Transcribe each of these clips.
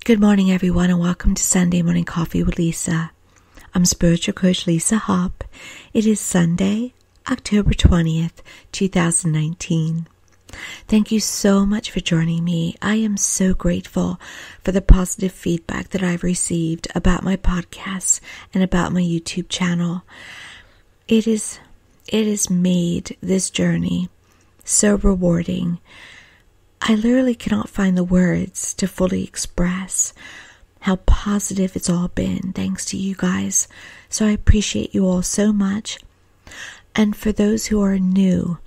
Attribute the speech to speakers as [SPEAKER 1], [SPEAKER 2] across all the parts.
[SPEAKER 1] Good morning, everyone, and welcome to Sunday Morning Coffee with Lisa. I'm Spiritual Coach Lisa Hopp. It is Sunday, October 20th, 2019. Thank you so much for joining me. I am so grateful for the positive feedback that I've received about my podcasts and about my YouTube channel. It has made this journey so rewarding. I literally cannot find the words to fully express how positive it's all been, thanks to you guys. So I appreciate you all so much. And for those who are new,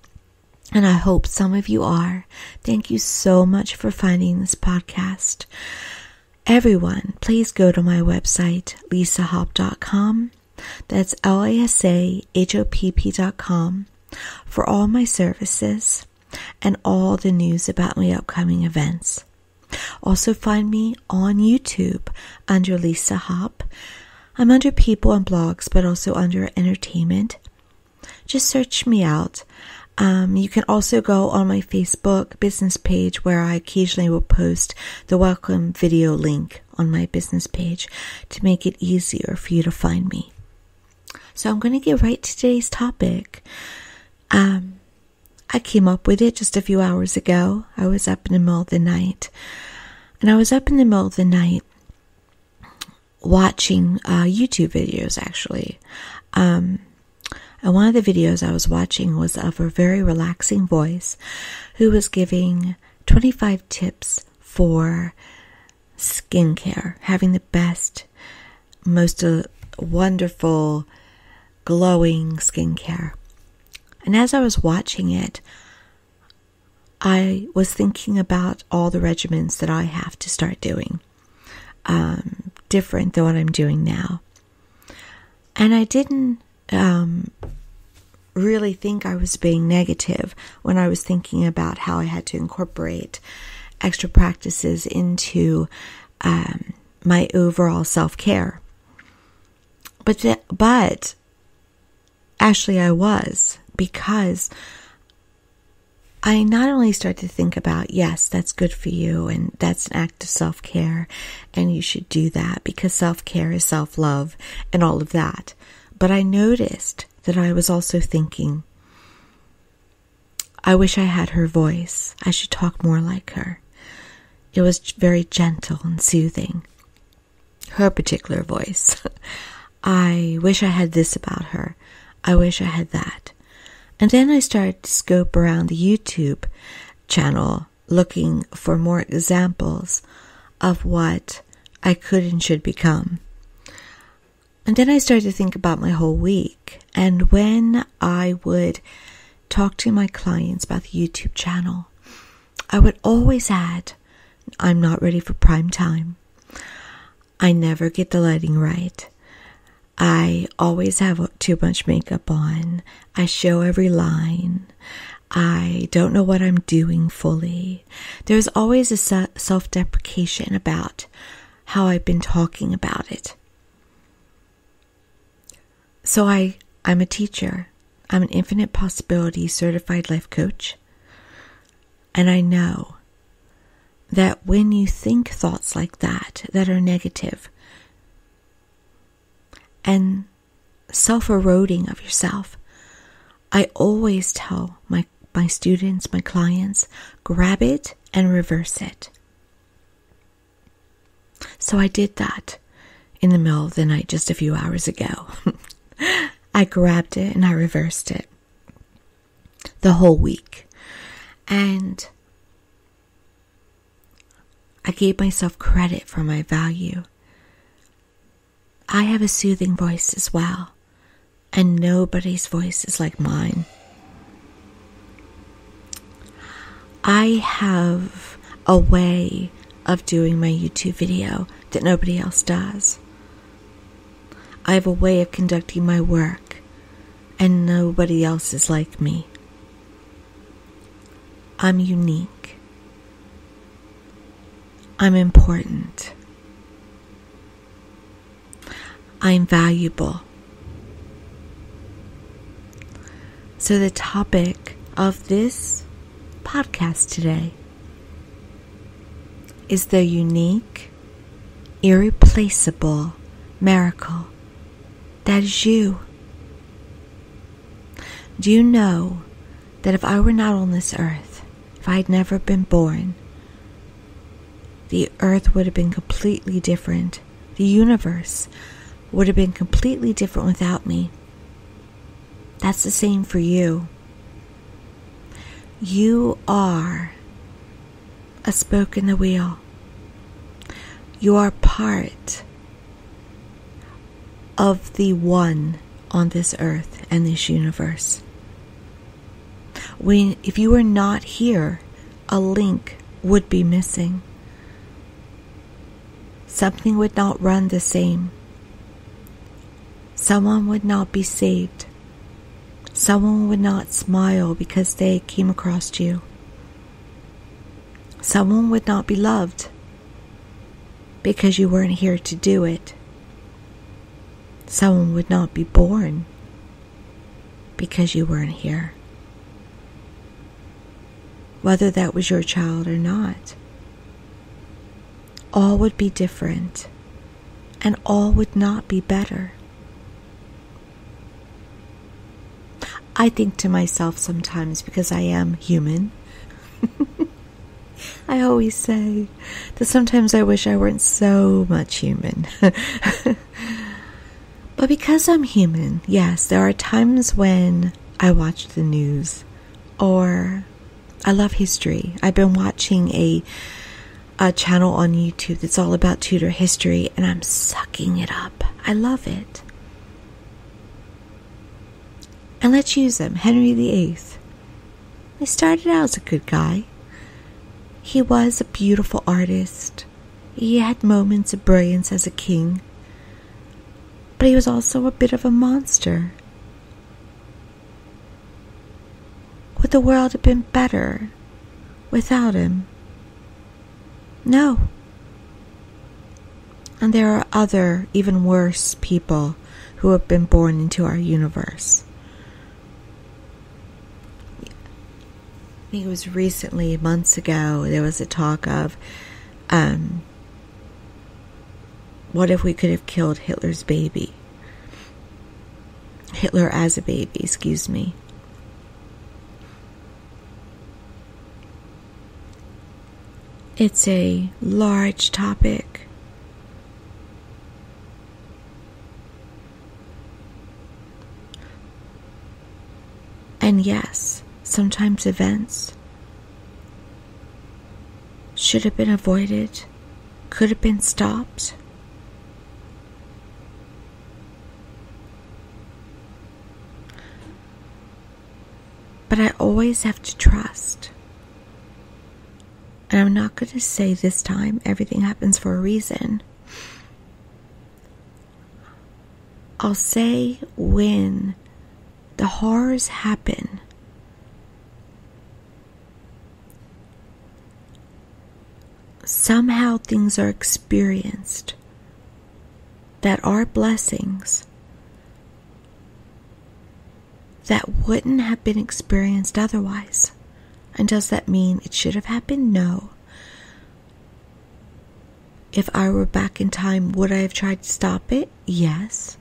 [SPEAKER 1] and I hope some of you are, thank you so much for finding this podcast. Everyone, please go to my website, lisahopp.com. That's lisahopp.com for all my services and all the news about my upcoming events. Also find me on YouTube under Lisa Hopp. I'm under people and blogs, but also under entertainment. Just search me out. You can also go on my Facebook business page, where I occasionally will post the welcome video link on my business page to make it easier for you to find me. So I'm going to get right to today's topic. I came up with it just a few hours ago. I was up in the middle of the night. And I was up in the middle of the night watching YouTube videos, actually. And one of the videos I was watching was of a very relaxing voice who was giving 25 tips for skincare, having the best, most wonderful, glowing skincare. And as I was watching it, I was thinking about all the regimens that I have to start doing, different than what I'm doing now. And I didn't really think I was being negative when I was thinking about how I had to incorporate extra practices into my overall self-care. But actually I was, because I not only started to think about, yes, that's good for you, and that's an act of self-care, and you should do that because self-care is self-love and all of that. But I noticed that I was also thinking, I wish I had her voice. I should talk more like her. It was very gentle and soothing. Her particular voice. I wish I had this about her. I wish I had that. And then I started to scope around the YouTube channel looking for more examples of what I could and should become. And then I started to think about my whole week. And when I would talk to my clients about the YouTube channel, I would always add, I'm not ready for prime time. I never get the lighting right. I always have too much makeup on. I show every line. I don't know what I'm doing fully. There's always a self-deprecation about how I've been talking about it. So I'm a teacher. I'm an infinite possibility certified life coach. And I know that when you think thoughts like that are negative, and self-eroding of yourself, I always tell my students, my clients, grab it and reverse it. So I did that in the middle of the night just a few hours ago. I grabbed it and I reversed it the whole week. And I gave myself credit for my value. I have a soothing voice as well, and nobody's voice is like mine. I have a way of doing my YouTube video that nobody else does. I have a way of conducting my work, and nobody else is like me. I'm unique. I'm important. I'm valuable. So the topic of this podcast today is the unique irreplaceable miracle. That is you. Do you know that if I were not on this earth, if I had never been born, the earth would have been completely different. The universe would have been completely different without me. That's the same for you. You are a spoke in the wheel. You are part of the one on this earth and this universe. If you were not here, a link would be missing. Something would not run the same. Someone would not be saved. Someone would not smile because they came across you. Someone would not be loved because you weren't here to do it. Someone would not be born because you weren't here. Whether that was your child or not. All would be different, and all would not be better. I think to myself sometimes, because I am human, I always say that sometimes I wish I weren't so much human. But because I'm human, yes, there are times when I watch the news, or I love history. I've been watching a channel on YouTube that's all about Tudor history, and I'm sucking it up. I love it. And let's use him, Henry VIII. He started out as a good guy. He was a beautiful artist. He had moments of brilliance as a king. But he was also a bit of a monster. Would the world have been better without him? No. And there are other, even worse people who have been born into our universe. I think it was recently, months ago, there was a talk of, what if we could have killed Hitler's baby? Hitler as a baby, excuse me. It's a large topic. And yes, sometimes events should have been avoided, could have been stopped. But I always have to trust. And I'm not going to say this time everything happens for a reason. I'll say when the horrors happen, somehow things are experienced that are blessings that wouldn't have been experienced otherwise. And does that mean it should have happened? No. If I were back in time, would I have tried to stop it? Yes.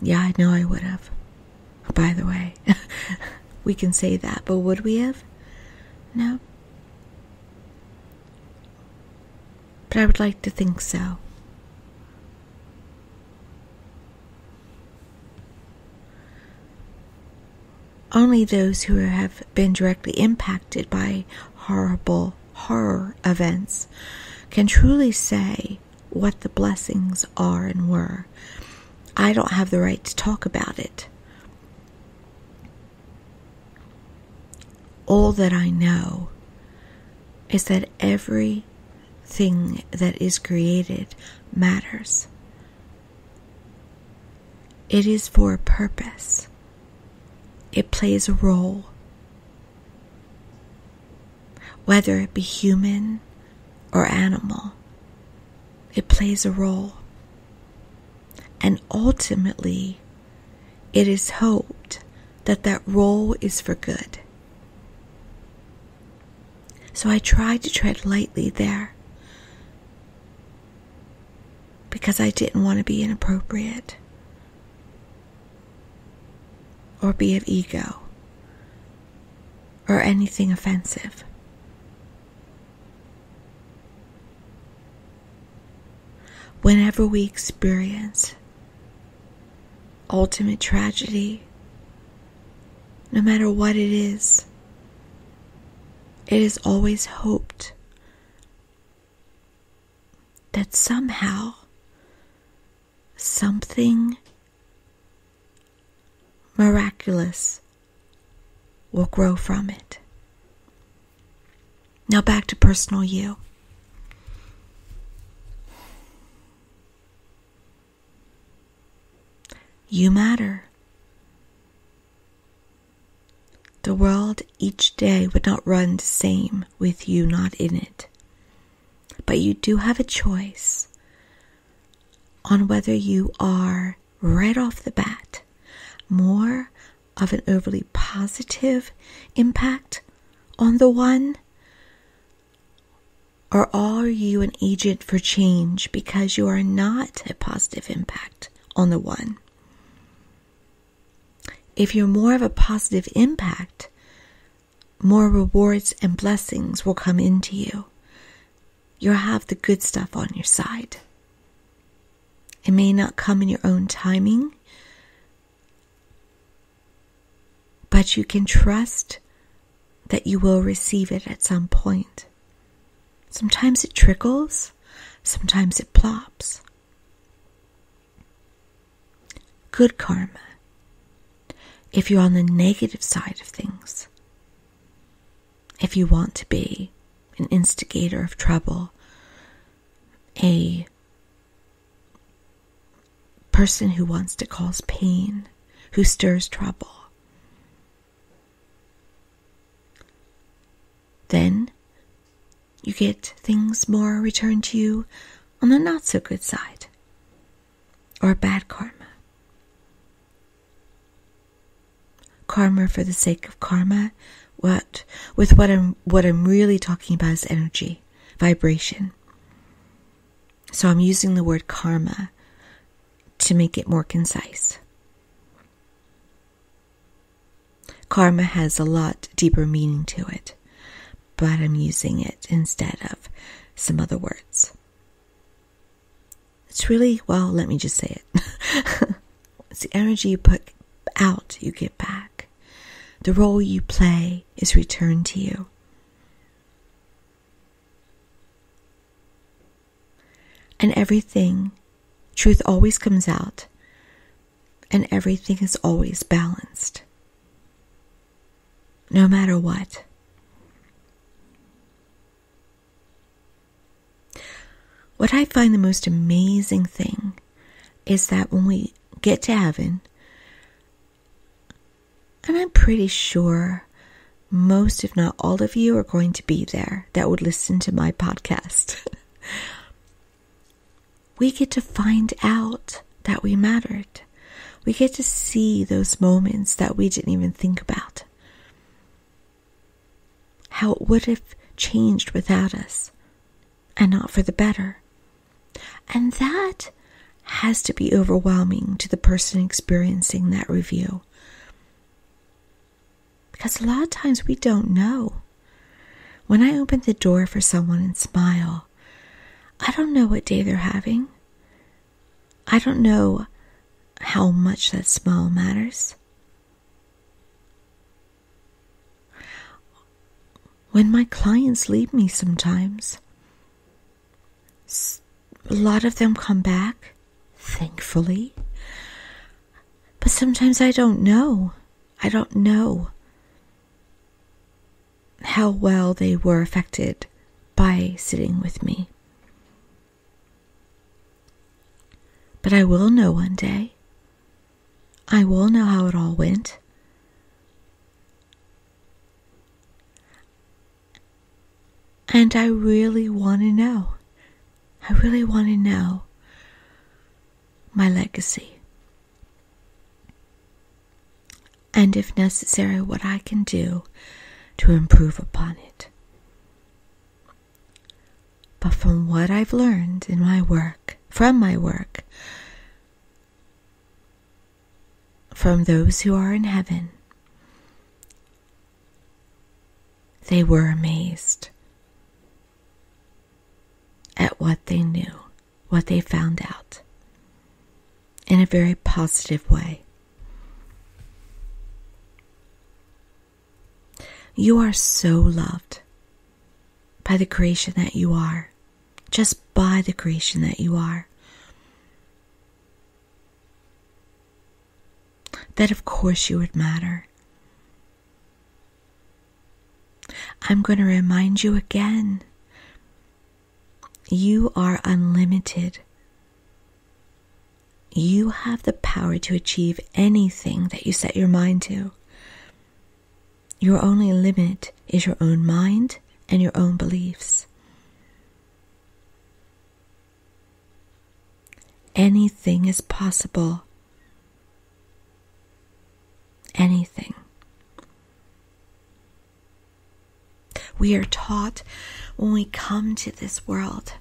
[SPEAKER 1] Yeah, I know I would have. By the way, we can say that, but would we have? No. But I would like to think so. Only those who have been directly impacted by horror events can truly say what the blessings are and were. I don't have the right to talk about it. All that I know is that everything that is created matters. It is for a purpose. It plays a role. Whether it be human or animal, it plays a role. And ultimately, it is hoped that that role is for good. So I try to tread lightly there. because I didn't want to be inappropriate or be of ego or anything offensive. Whenever we experience ultimate tragedy, no matter what it is always hoped that somehow something miraculous will grow from it. Now back to personal you. You matter. The world each day would not run the same with you not in it. But you do have a choice on whether you are, right off the bat, more of an overly positive impact on the one, or are you an agent for change because you are not a positive impact on the one? If you're more of a positive impact, more rewards and blessings will come into you. You'll have the good stuff on your side. It may not come in your own timing, but you can trust that you will receive it at some point. Sometimes it trickles, sometimes it plops. Good karma. If you're on the negative side of things, if you want to be an instigator of trouble, a person who wants to cause pain, who stirs trouble, then you get things more returned to you on the not so good side, or bad karma. Karma for the sake of karma. What I'm really talking about is energy, vibration. So I'm using the word karma to make it more concise. Karma has a lot deeper meaning to it, but I'm using it instead of some other words. It's really, well, let me just say it. It's the energy you put out, you get back. The role you play is returned to you. And everything, truth always comes out, and everything is always balanced. No matter what. What I find the most amazing thing is that when we get to heaven, and I'm pretty sure most, if not all of you, are going to be there that would listen to my podcast. We get to find out that we mattered. We get to see those moments that we didn't even think about. How it would have changed without us, and not for the better. And that has to be overwhelming to the person experiencing that review. Because a lot of times we don't know. When I open the door for someone and smile, I don't know what day they're having. I don't know how much that smile matters. When my clients leave me sometimes, a lot of them come back, thankfully. But sometimes I don't know. I don't know how well they were affected by sitting with me. But I will know one day. I will know how it all went. And I really want to know. I really want to know my legacy. And if necessary, what I can do to improve upon it. But from what I've learned in my work from my work, from those who are in heaven, they were amazed at what they knew, what they found out, in a very positive way. You are so loved by the creation that you are, just by the creation that you are, that of course you would matter. I'm going to remind you again, you are unlimited. You have the power to achieve anything that you set your mind to. Your only limit is your own mind and your own beliefs. Anything is possible. Anything. We are taught when we come to this world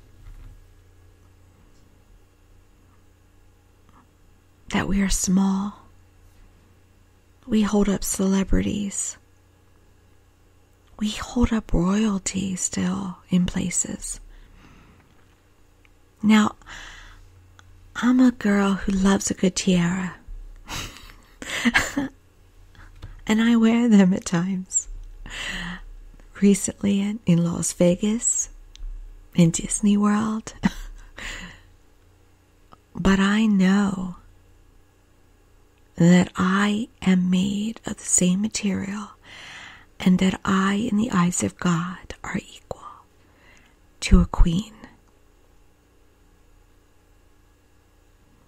[SPEAKER 1] that we are small. We hold up celebrities. We hold up royalty still in places. Now, I'm a girl who loves a good tiara. And I wear them at times. Recently in Las Vegas, in Disney World. But I know that I am made of the same material, and that I, in the eyes of God, are equal to a queen.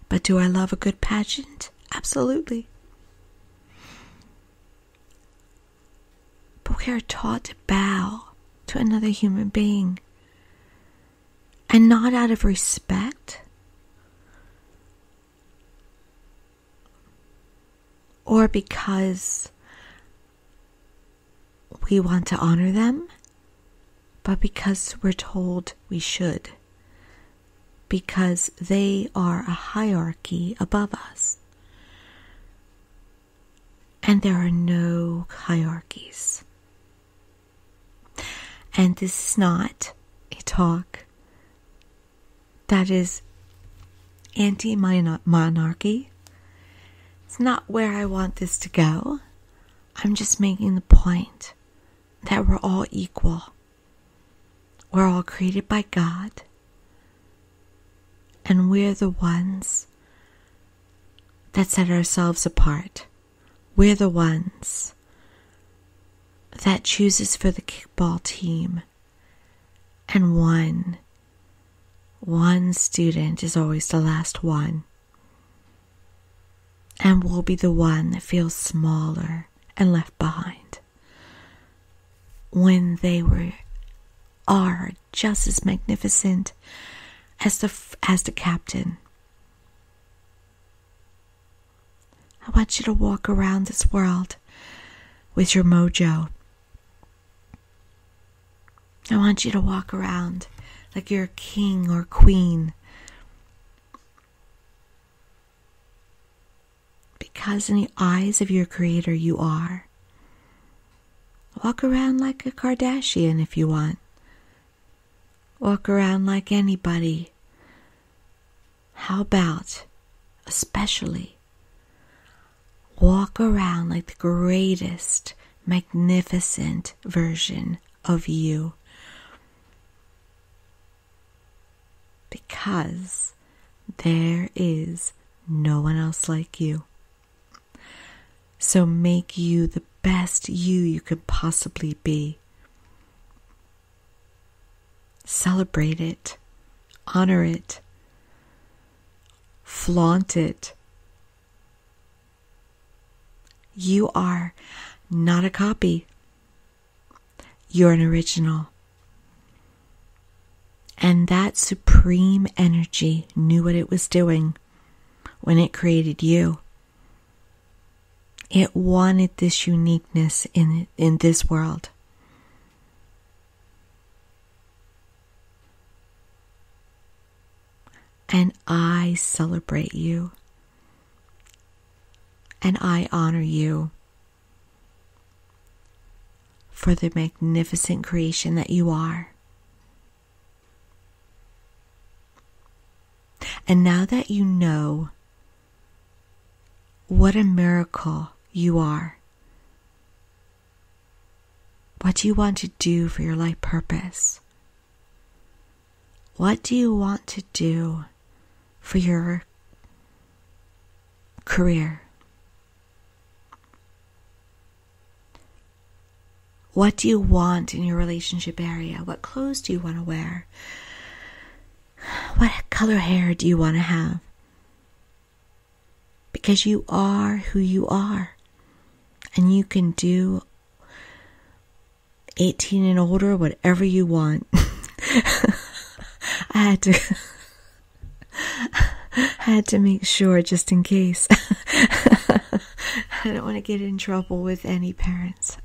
[SPEAKER 1] But do I love a good pageant? Absolutely. But we are taught to bow to another human being, and not out of respect or because we want to honor them, but because we're told we should, because they are a hierarchy above us. And there are no hierarchies. And this is not a talk that is anti-monarchy. It's not where I want this to go. I'm just making the point that we're all equal. We're all created by God. And we're the ones that set ourselves apart. We're the ones that chooses for the kickball team. And one student is always the last one. And we'll be the one that feels smaller and left behind, when they are just as magnificent as the captain. I want you to walk around this world with your mojo. I want you to walk around like you're a king or queen, because in the eyes of your Creator you are. Walk around like a Kardashian if you want. Walk around like anybody. How about, especially, walk around like the greatest, magnificent version of you. Because there is no one else like you. So make you the best you could possibly be. Celebrate it. Honor it. Flaunt it. You are not a copy. You're an original. And that supreme energy knew what it was doing when it created you. It wanted this uniqueness in this world. And I celebrate you. And I honor you for the magnificent creation that you are. And now that you know what a miracle you are, what do you want to do for your life purpose? What do you want to do for your career? What do you want in your relationship area? What clothes do you want to wear? What color hair do you want to have? Because you are who you are. And you can do 18 and older, whatever you want. I had to make sure just in case. I don't want to get in trouble with any parents.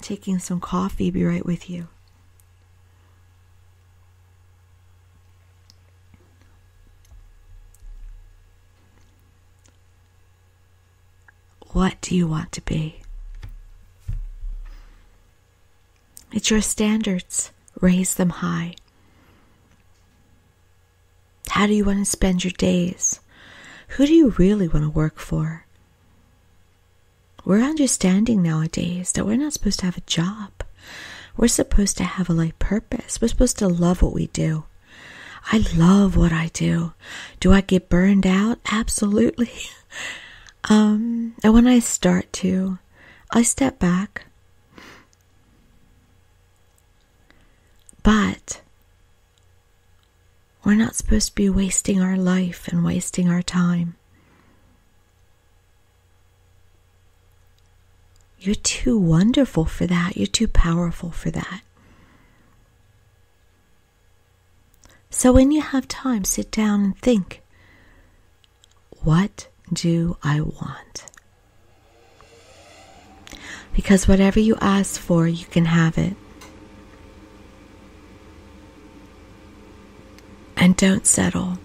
[SPEAKER 1] Taking some coffee, be right with you. What do you want to be? It's your standards. Raise them high. How do you want to spend your days? Who do you really want to work for? We're understanding nowadays that we're not supposed to have a job. We're supposed to have a life purpose. We're supposed to love what we do. I love what I do. Do I get burned out? Absolutely. And when I start to, I step back. But we're not supposed to be wasting our life and wasting our time. You're too wonderful for that. You're too powerful for that. So when you have time, sit down and think, what do I want? Because whatever you ask for, you can have it. And don't settle.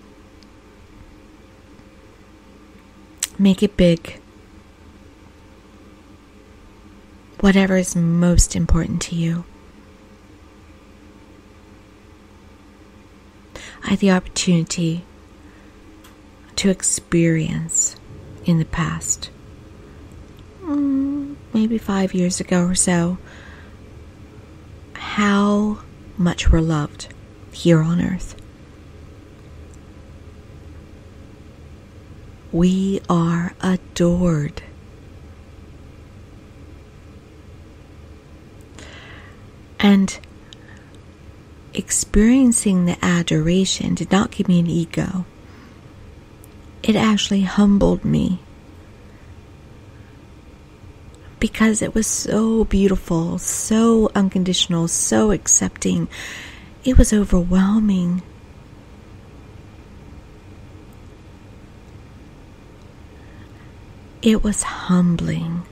[SPEAKER 1] Make it big. Whatever is most important to you. I had the opportunity to experience in the past, maybe 5 years ago or so, how much we're loved here on earth. We are adored. And experiencing the adoration did not give me an ego. It actually humbled me. Because it was so beautiful, so unconditional, so accepting. It was overwhelming. It was humbling.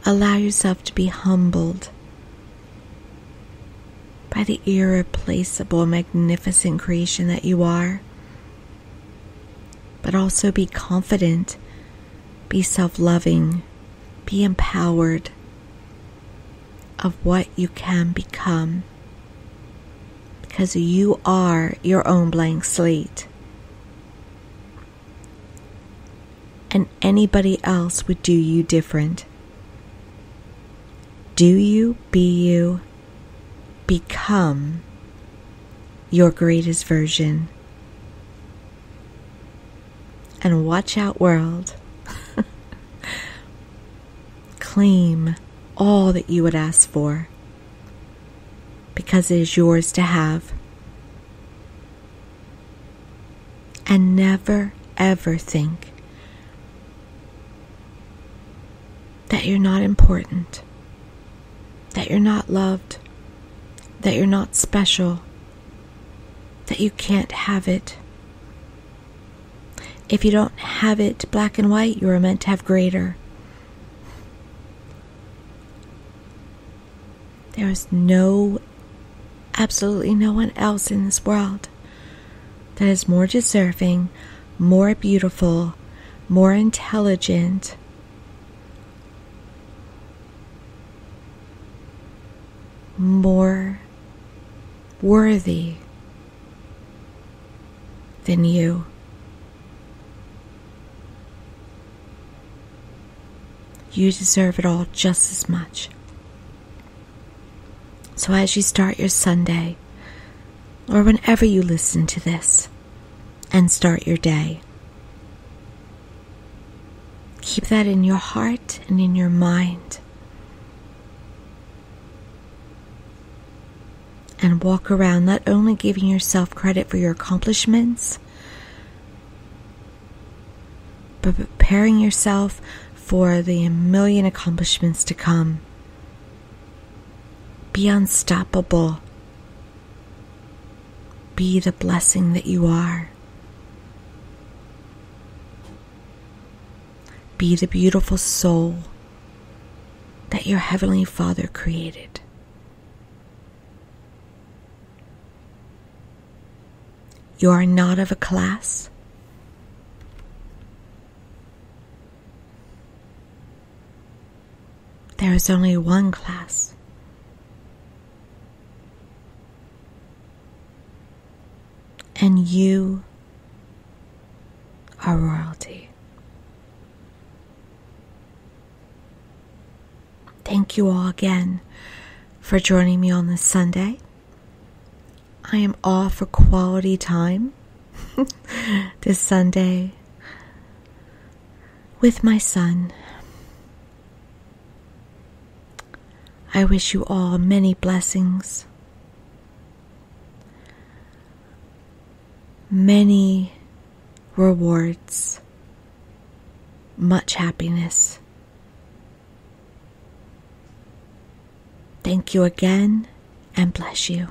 [SPEAKER 1] Allow yourself to be humbled by the irreplaceable, magnificent creation that you are. But also be confident, be self-loving, be empowered of what you can become. Because you are your own blank slate. And anybody else would do you different. Do you, be you, become your greatest version. And watch out, world. Claim all that you would ask for, because it is yours to have. And never, ever think that you're not important, that you're not loved, that you're not special, that you can't have it. If you don't have it black and white, you are meant to have greater. There is no absolutely no one else in this world that is more deserving, more beautiful, more intelligent, more worthy than you. You deserve it all just as much. So as you start your Sunday, or whenever you listen to this and start your day, keep that in your heart and in your mind. And walk around not only giving yourself credit for your accomplishments, but preparing yourself for the million accomplishments to come. Be unstoppable. Be the blessing that you are. Be the beautiful soul that your Heavenly Father created. You are not of a class. There is only one class. And you are royalty. Thank you all again for joining me on this Sunday. I am off for quality time this Sunday with my son. I wish you all many blessings, many rewards, much happiness. Thank you again, and bless you.